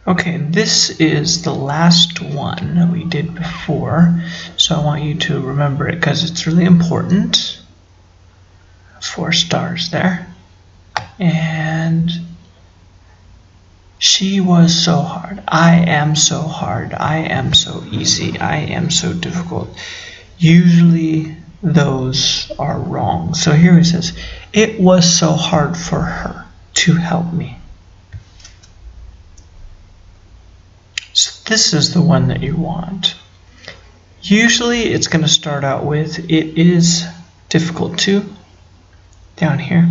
Okay, this is the last one that we did before, so I want you to remember it because it's really important. 4 stars there. And she was so hard. I am so hard. I am so easy. I am so difficult. Usually those are wrong. So here he says, it was so hard for her to help me. So this is the one that you want. Usually it's going to start out with, it is difficult to, down here.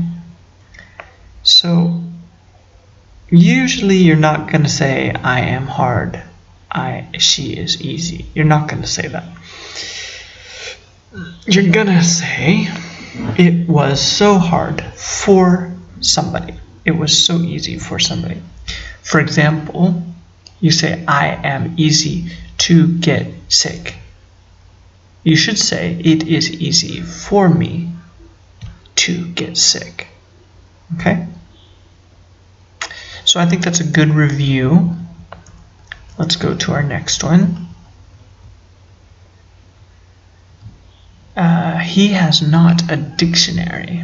So usually you're not going to say, I am hard. She is easy. You're not going to say that. You're going to say, it was so hard for somebody. It was so easy for somebody. For example, you say, I am easy to get sick. You should say, it is easy for me to get sick. Okay? So I think that's a good review. Let's go to our next one. He has not a dictionary.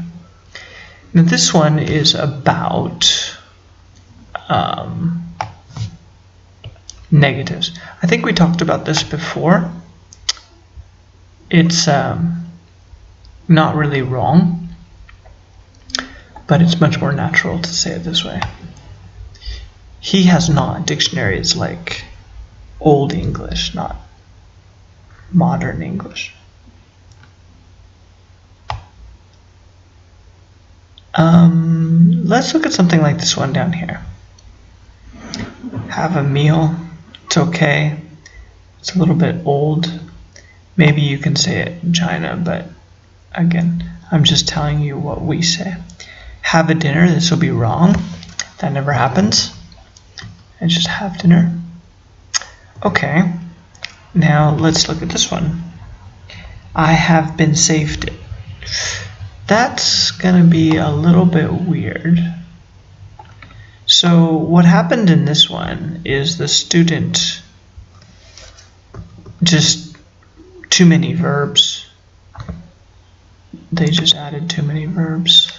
Now this one is about negatives. I think we talked about this before. It's not really wrong, but it's much more natural to say it this way. He has not a dictionary. It's like Old English, not modern English. Let's look at something like this one down here. Have a meal. It's okay. It's a little bit old. Maybe you can say it in China, but again, I'm just telling you what we say. Have a dinner. This will be wrong. That never happens. And just have dinner. Okay. Now let's look at this one. I have been saved. That's gonna be a little bit weird. So what happened in this one is the student just too many verbs. They just added too many verbs.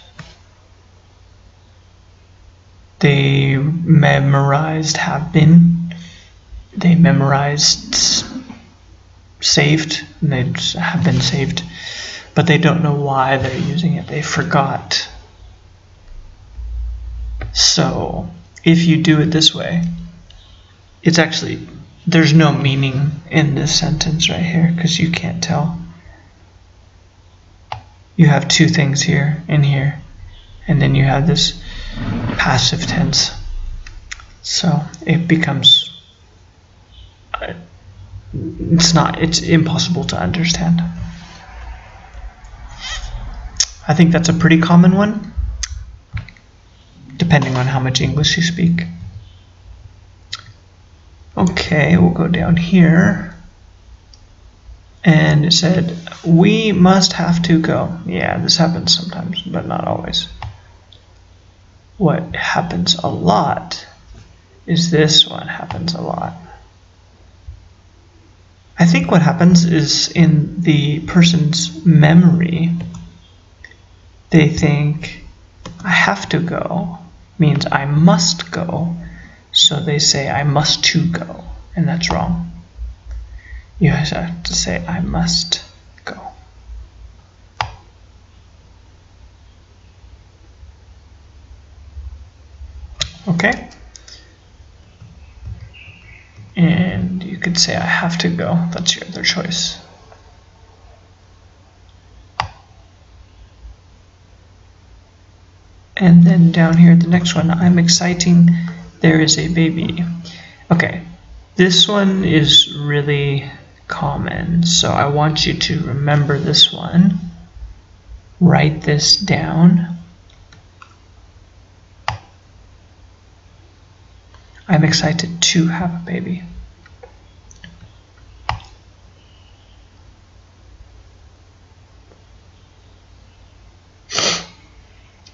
They memorized have been. They memorized saved. And they have been saved. But they don't know why they're using it. They forgot. So if you do it this way, it's actually, there's no meaning in this sentence right here because you can't tell. You have two things here and here, and then you have this passive tense. So it becomes, it's impossible to understand. I think that's a pretty common one, depending on how much English you speak. Okay, we'll go down here. And it said, we must have to go. Yeah, this happens sometimes, but not always. What happens a lot is this one happens a lot. I think what happens is in the person's memory, they think, I have to go means I must go. So they say, I must to go. And that's wrong. You have to say, I must go. Okay? And you could say, I have to go. That's your other choice. And then down here, the next one, I'm exciting, there is a baby. Okay, this one is really common, so I want you to remember this one. Write this down. I'm excited to have a baby.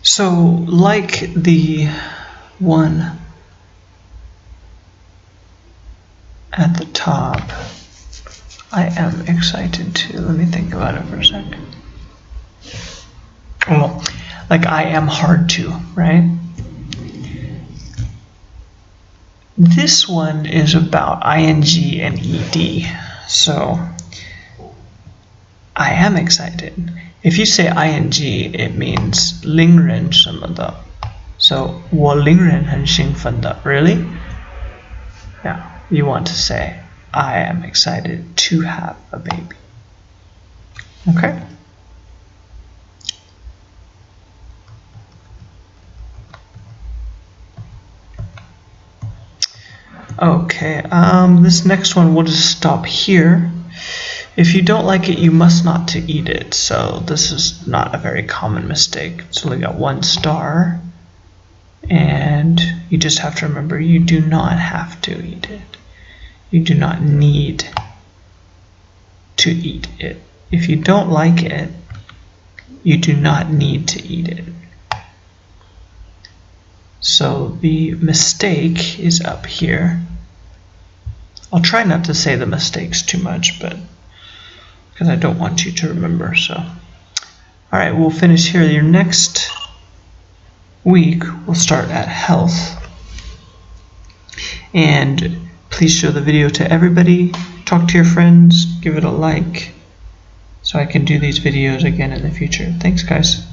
So, like the one at the top. I am excited too. Let me think about it for a second. Well, like I am hard to, right? This one is about ing and ed. So, I am excited. If you say ing, it means 令人什么的. So, 我令人很兴奋的. Really? Yeah, you want to say, I am excited to have a baby. Okay? Okay, this next one, we'll just stop here. If you don't like it, you must not to eat it. So this is not a very common mistake. It's only got 1 star. And you just have to remember, you do not have to eat it. You do not need to eat it. If you don't like it, you do not need to eat it. So the mistake is up here. I'll try not to say the mistakes too much, but because I don't want you to remember. So, all right, we'll finish here. Your next week, we'll start at health. And please show the video to everybody. Talk to your friends. Give it a like so I can do these videos again in the future. Thanks, guys.